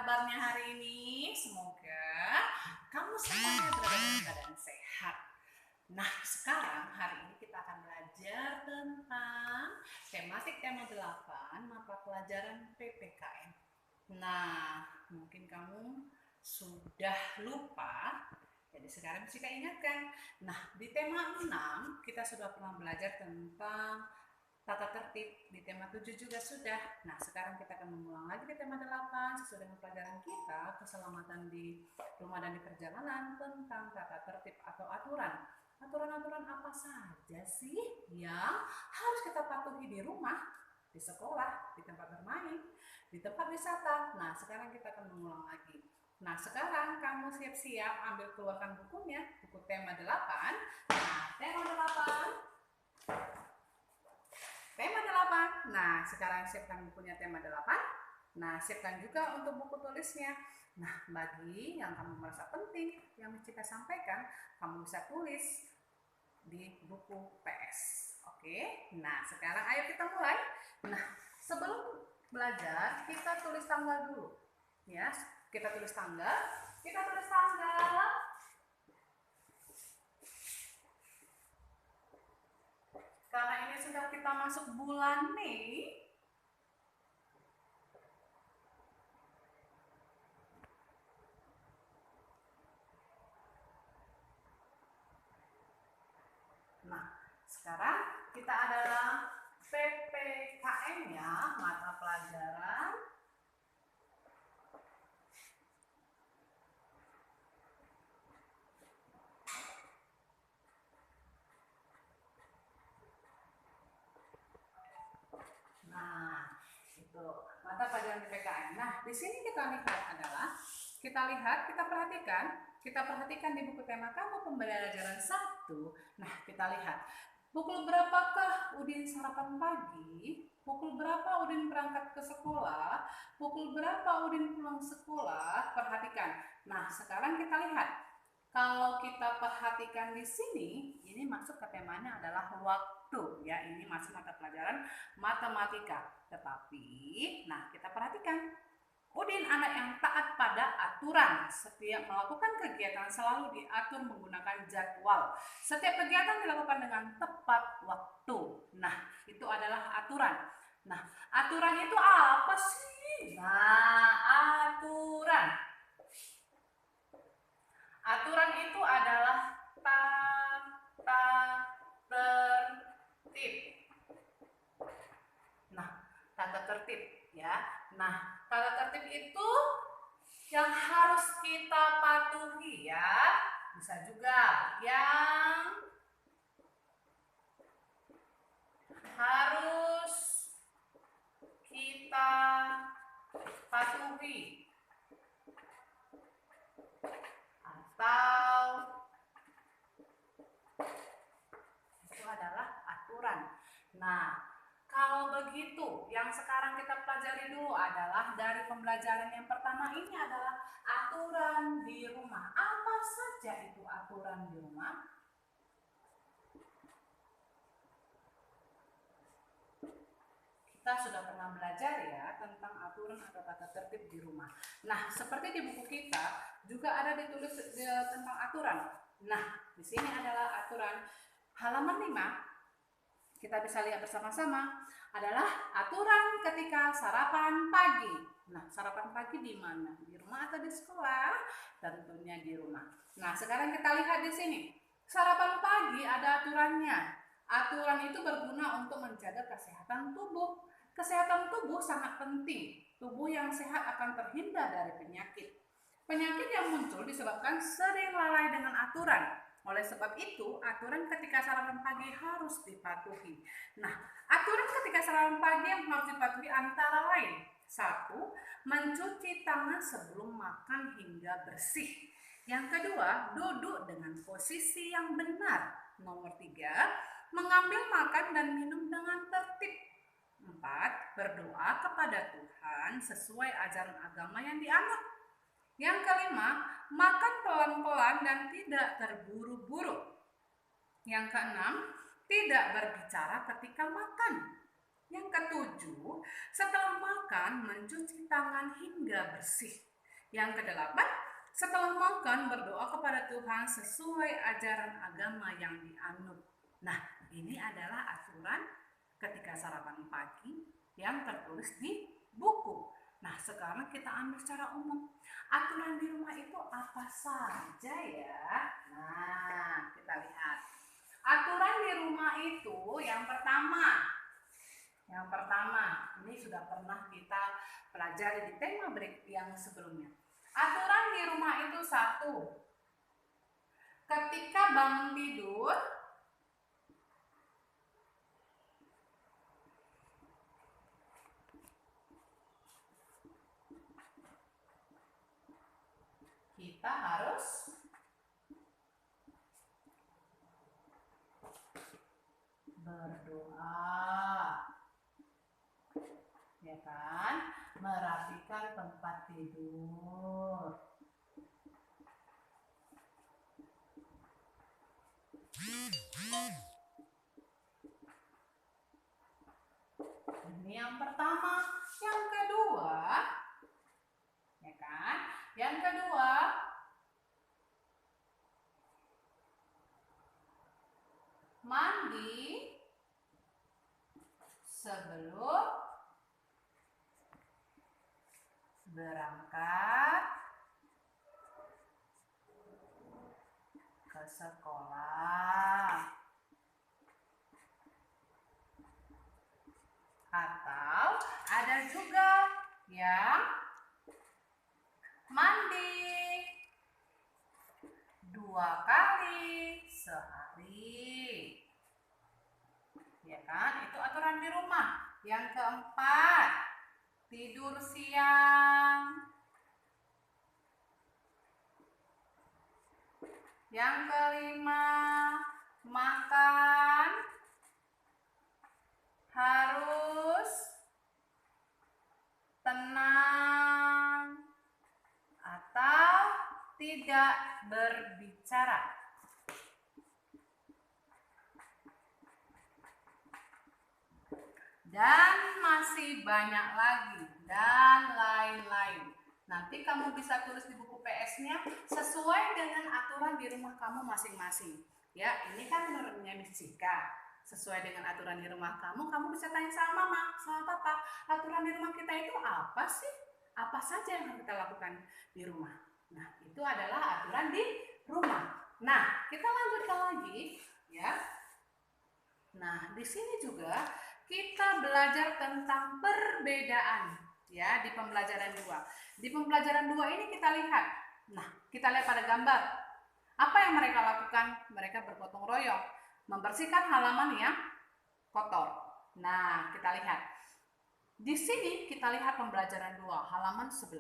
kabarnya hari ini? Semoga kamu semuanya berada dalam keadaan sehat. Nah, sekarang hari ini kita akan belajar tentang tema 8 mata pelajaran PPKN. Nah, mungkin kamu sudah lupa, jadi sekarang bisa kita ingatkan. Nah, di tema 6 kita sudah pernah belajar tentang tata tertib, di tema 7 juga sudah. Nah, sekarang kita akan mengulang lagi di tema 8 sesuai dengan pelajaran kita, keselamatan di rumah dan di perjalanan, tentang tata tertib atau aturan. Aturan-aturan apa saja sih yang harus kita patuhi di rumah, di sekolah, di tempat bermain, di tempat wisata. Nah, sekarang kita akan mengulang lagi. Nah, sekarang kamu siap-siap ambil keluarkan bukunya, buku tema 8. Nah, tema 8. Nah, sekarang siapkan bukunya tema 8. Nah, siapkan juga untuk buku tulisnya. Nah, bagi yang kamu merasa penting, yang kita sampaikan, kamu bisa tulis di buku PS. Oke, nah sekarang ayo kita mulai. Nah, sebelum belajar, kita tulis tanggal dulu. Ya, kita tulis tanggal. Karena ini sudah kita masuk bulan Mei, nah sekarang kita adalah PPKN ya, mata pelajaran itu mata pelajaran PPKN. Nah, di sini kita perhatikan di buku tema kamu pembelajaran 1. Nah, kita lihat pukul berapakah Udin sarapan pagi, pukul berapa Udin berangkat ke sekolah, pukul berapa Udin pulang sekolah. Perhatikan. Nah, sekarang kita lihat. Kalau kita perhatikan di sini, ini masuk ke temanya adalah waktu ya. Ini masuk mata pelajaran matematika. Tetapi, nah kita perhatikan, Udin anak yang taat pada aturan. Setiap melakukan kegiatan selalu diatur menggunakan jadwal. Setiap kegiatan dilakukan dengan tepat waktu. Nah, itu adalah aturan. Nah, aturan itu apa sih? Nah, aturan itu adalah tata tertib. Nah, tata tertib ya. Nah, tata tertib itu yang harus kita patuhi ya. Bisa juga yang harus kita patuhi atau itu adalah aturan. Nah, kalau begitu, yang sekarang kita pelajari dulu adalah dari pembelajaran yang pertama ini adalah aturan di rumah. Apa saja itu aturan di rumah? Kita sudah pernah belajar ya tentang aturan atau tata tertib di rumah. Nah, seperti di buku kita juga ada ditulis tentang aturan. Nah, di sini adalah aturan halaman 5. Kita bisa lihat bersama-sama adalah aturan ketika sarapan pagi. Nah, sarapan pagi di mana? Di rumah atau di sekolah? Tentunya di rumah. Nah, sekarang kita lihat di sini. Sarapan pagi ada aturannya. Aturan itu berguna untuk menjaga kesehatan tubuh. Kesehatan tubuh sangat penting. Tubuh yang sehat akan terhindar dari penyakit. Penyakit yang muncul disebabkan sering lalai dengan aturan. Oleh sebab itu, aturan ketika sarapan pagi harus dipatuhi. Nah, aturan ketika sarapan pagi yang harus dipatuhi antara lain: 1. Mencuci tangan sebelum makan hingga bersih. Yang kedua, duduk dengan posisi yang benar. Nomor 3, mengambil makan dan minum dengan tertib. 4. Berdoa kepada Tuhan sesuai ajaran agama yang dianut. Yang kelima, makan pelan-pelan dan tidak terburu-buru. Yang keenam, tidak berbicara ketika makan. Yang ketujuh, setelah makan mencuci tangan hingga bersih. Yang kedelapan, setelah makan berdoa kepada Tuhan sesuai ajaran agama yang dianut. Nah, ini adalah aturan ketika sarapan pagi yang tertulis di buku. Nah, sekarang kita ambil secara umum. Aturan di rumah itu apa saja ya? Nah, kita lihat. Aturan di rumah itu yang pertama, ini sudah pernah kita pelajari di tema break yang sebelumnya. Aturan di rumah itu satu, ketika bangun tidur, kita harus berdoa, ya kan? Merapikan tempat tidur. Ini yang pertama. Yang kedua, ya kan? Yang kedua, mandi sebelum berangkat ke sekolah. Atau ada juga yang mandi 2 kali sehari. Ya kan? Itu aturan di rumah. Yang keempat, tidur siang. Yang kelima, makan harus tenang atau tidak berbicara. Dan masih banyak lagi dan lain-lain. Nanti kamu bisa tulis di buku PS-nya sesuai dengan aturan di rumah kamu masing-masing. Ya, ini kan menurutnya Miss Cika. Sesuai dengan aturan di rumah kamu, kamu bisa tanya sama mama, sama papa, aturan di rumah kita itu apa sih? Apa saja yang harus kita lakukan di rumah? Nah, itu adalah aturan di rumah. Nah, kita lanjutkan lagi, ya. Nah, di sini juga kita belajar tentang perbedaan, ya, di pembelajaran 2. Di pembelajaran 2 ini kita lihat. Nah, kita lihat pada gambar. Apa yang mereka lakukan? Mereka bergotong royong membersihkan halaman yang kotor. Nah, kita lihat. Di sini kita lihat pembelajaran 2, halaman 11.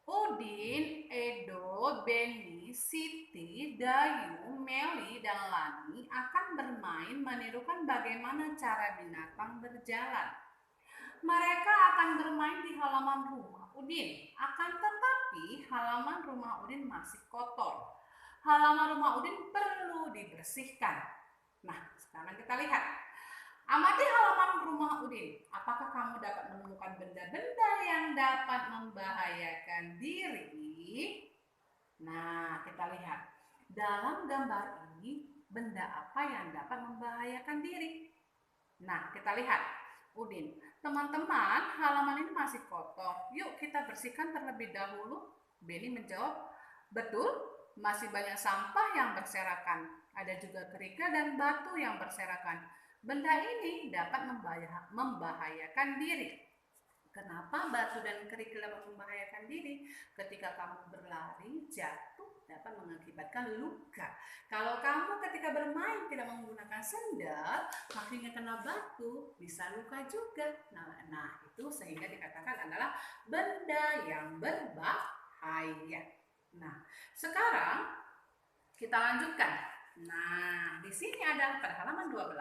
Udin, Edo, Beni, Siti, Dayu, Meli, dan Lani akan bermain menirukan bagaimana cara binatang berjalan. Mereka akan bermain di halaman rumah Udin. Akan tetapi halaman rumah Udin masih kotor. Halaman rumah Udin perlu dibersihkan. Nah, sekarang kita lihat. Amati halaman rumah Udin. Apakah kamu dapat menemukan benda-benda yang dapat membahayakan diri? Nah, kita lihat. Dalam gambar ini, benda apa yang dapat membahayakan diri? Nah, kita lihat. Udin, teman-teman, halaman ini masih kotor. Yuk kita bersihkan terlebih dahulu. Beni menjawab, betul, masih banyak sampah yang berserakan. Ada juga kerikil dan batu yang berserakan. Benda ini dapat membahayakan diri. Kenapa batu dan kerikil dapat membahayakan diri? Ketika kamu berlari, jatuh dapat mengakibatkan luka. Kalau kamu ketika bermain tidak menggunakan sendal, kakinya kena batu, bisa luka juga. Nah, itu sehingga dikatakan adalah benda yang berbahaya. Nah, sekarang kita lanjutkan. Nah, di sini ada pada halaman 12,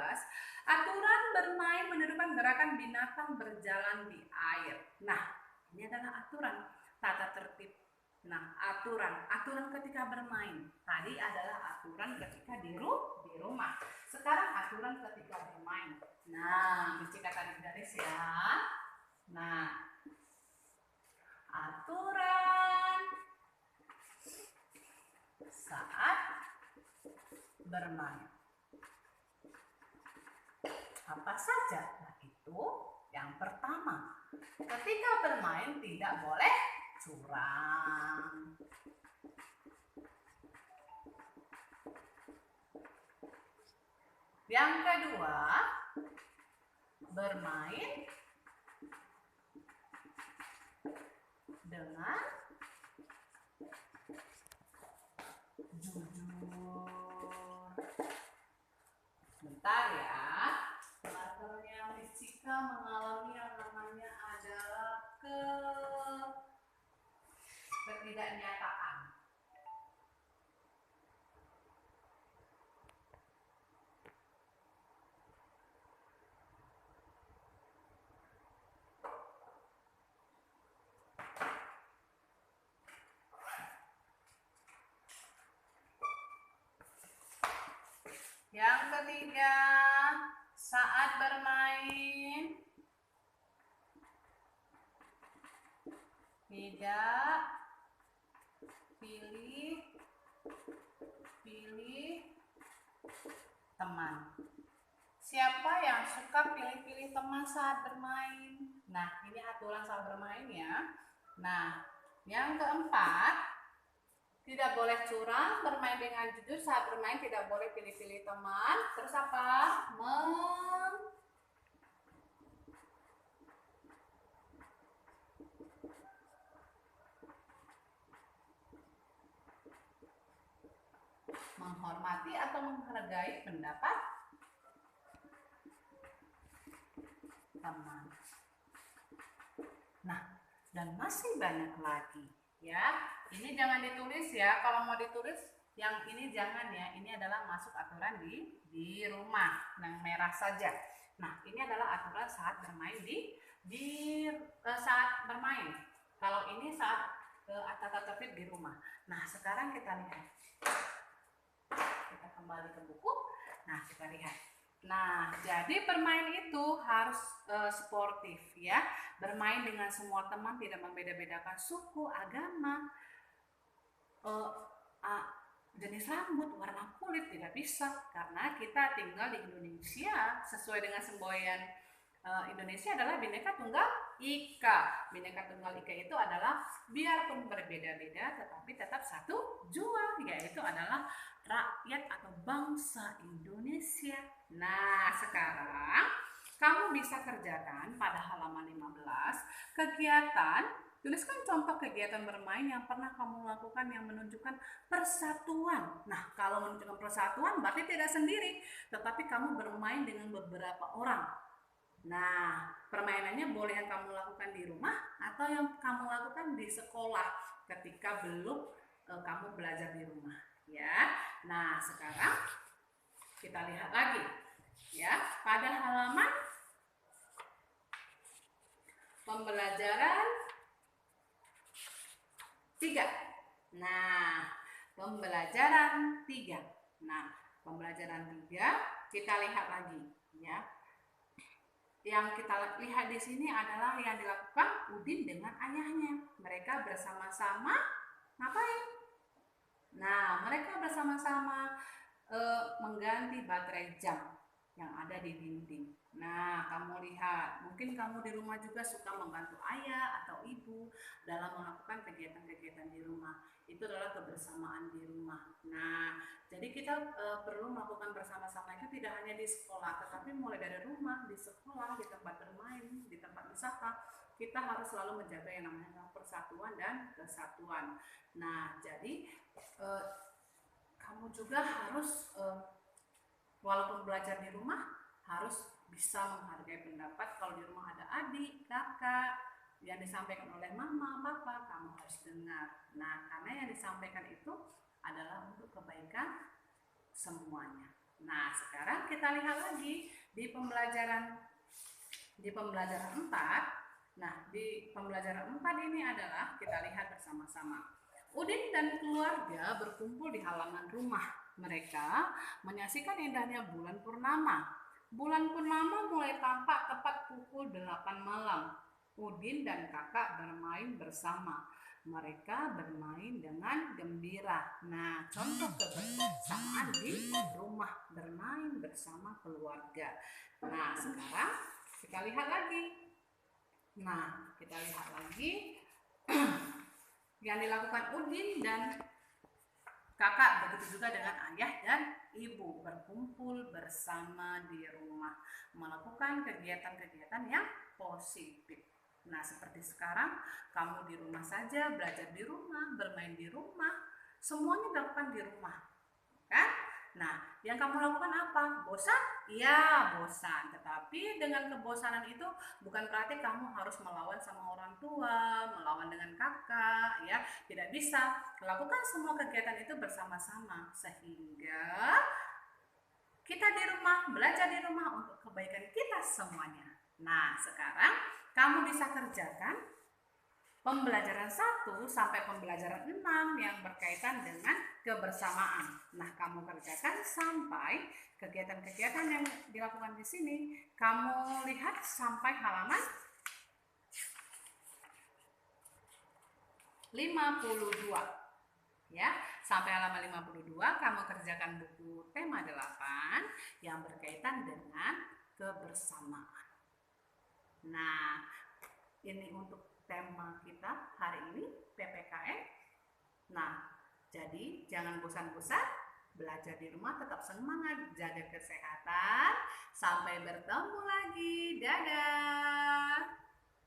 aturan bermain menirukan gerakan binatang berjalan di air. Nah, ini adalah aturan tata tertib. Nah, aturan ketika bermain. Tadi adalah aturan ketika di rumah. Sekarang aturan ketika bermain. Nah, jika tadi garis ya. Nah, aturan bermain. Apa saja? Nah, itu yang pertama. Ketika bermain tidak boleh curang. Yang kedua, bermain dengan jujur. Bentar ya, markernya Miss Cika mengalami yang namanya adalah ketidaknyataan. Yang ketiga, saat bermain tidak pilih teman. Siapa yang suka pilih-pilih teman saat bermain? Nah, ini aturan saat bermain ya. Nah, yang keempat, tidak boleh curang, bermain dengan jujur. Saat bermain tidak boleh pilih-pilih teman. Terus apa? Menghormati atau menghargai pendapat teman. Nah, dan masih banyak lagi ya. Ini jangan ditulis ya. Kalau mau ditulis yang ini jangan ya. Ini adalah masuk aturan di rumah yang merah saja. Nah, ini adalah aturan saat bermain saat bermain. Kalau ini saat tata tertib di rumah. Nah, sekarang kita lihat. Kita kembali ke buku. Nah, kita lihat. Nah, jadi bermain itu harus sportif ya. Bermain dengan semua teman, tidak membeda-bedakan suku, agama, jenis rambut, warna kulit, tidak bisa. Karena kita tinggal di Indonesia, sesuai dengan semboyan Indonesia adalah Bhinneka Tunggal Ika. Bhinneka Tunggal Ika itu adalah biarpun berbeda-beda tetapi tetap satu jua, yaitu adalah rakyat atau bangsa Indonesia. Nah, sekarang kamu bisa kerjakan pada halaman 15 kegiatan. Tuliskan contoh kegiatan bermain yang pernah kamu lakukan yang menunjukkan persatuan. Nah, kalau menunjukkan persatuan berarti tidak sendiri, tetapi kamu bermain dengan beberapa orang. Nah, permainannya boleh yang kamu lakukan di rumah atau yang kamu lakukan di sekolah ketika belum kamu belajar di rumah, ya. Nah, sekarang kita lihat lagi, ya. Pada halaman pembelajaran 3. Nah, pembelajaran 3. Nah, pembelajaran 3 kita lihat lagi, ya. Yang kita lihat di sini adalah yang dilakukan Udin dengan ayahnya. Mereka bersama-sama ngapain? Nah, mereka bersama-sama mengganti baterai jam yang ada di dinding. Nah, kamu lihat, mungkin kamu di rumah juga suka membantu ayah atau ibu dalam melakukan kegiatan-kegiatan di rumah. Itu adalah kebersamaan di rumah. Nah, jadi kita perlu melakukan bersama-sama itu tidak hanya di sekolah, tetapi mulai dari rumah, di sekolah, di tempat bermain, di tempat wisata, kita harus selalu menjaga yang namanya persatuan dan kesatuan. Nah, jadi kamu juga harus walaupun belajar di rumah harus bisa menghargai pendapat. Kalau di rumah ada adik, kakak, yang disampaikan oleh mama, papa, kamu harus dengar. Nah, karena yang disampaikan itu adalah untuk kebaikan semuanya. Nah, sekarang kita lihat lagi di pembelajaran 4. Nah, di pembelajaran 4 ini adalah kita lihat bersama-sama. Udin dan keluarga berkumpul di halaman rumah. Mereka menyaksikan indahnya bulan purnama. Bulan purnama mulai tampak tepat pukul 8 malam. Udin dan kakak bermain bersama. mereka bermain dengan gembira. Nah, contoh kebersamaan di rumah, bermain bersama keluarga. Nah, sekarang kita lihat lagi. Yang dilakukan Udin dan kakak, begitu juga dengan ayah dan ibu, berkumpul bersama di rumah, melakukan kegiatan-kegiatan yang positif. Nah, seperti sekarang kamu di rumah saja, belajar di rumah, bermain di rumah, semuanya dilakukan di rumah, kan? Nah, yang kamu lakukan apa? Bosan? Iya, bosan. Tetapi dengan kebosanan itu bukan berarti kamu harus melawan sama orang tua, melawan dengan kakak, ya. Tidak bisa. Lakukan semua kegiatan itu bersama-sama sehingga kita di rumah, belajar di rumah untuk kebaikan kita semuanya. Nah, sekarang kamu bisa kerjakan pembelajaran 1 sampai pembelajaran 6 yang berkaitan dengan kebersamaan. Nah, kamu kerjakan sampai kegiatan-kegiatan yang dilakukan di sini. Kamu lihat sampai halaman 52. Ya, sampai halaman 52 kamu kerjakan buku tema 8 yang berkaitan dengan kebersamaan. Nah, ini untuk tema kita hari ini, PPKN. Nah, jadi jangan bosan-bosan, belajar di rumah, tetap semangat, jaga kesehatan. Sampai bertemu lagi, dadah.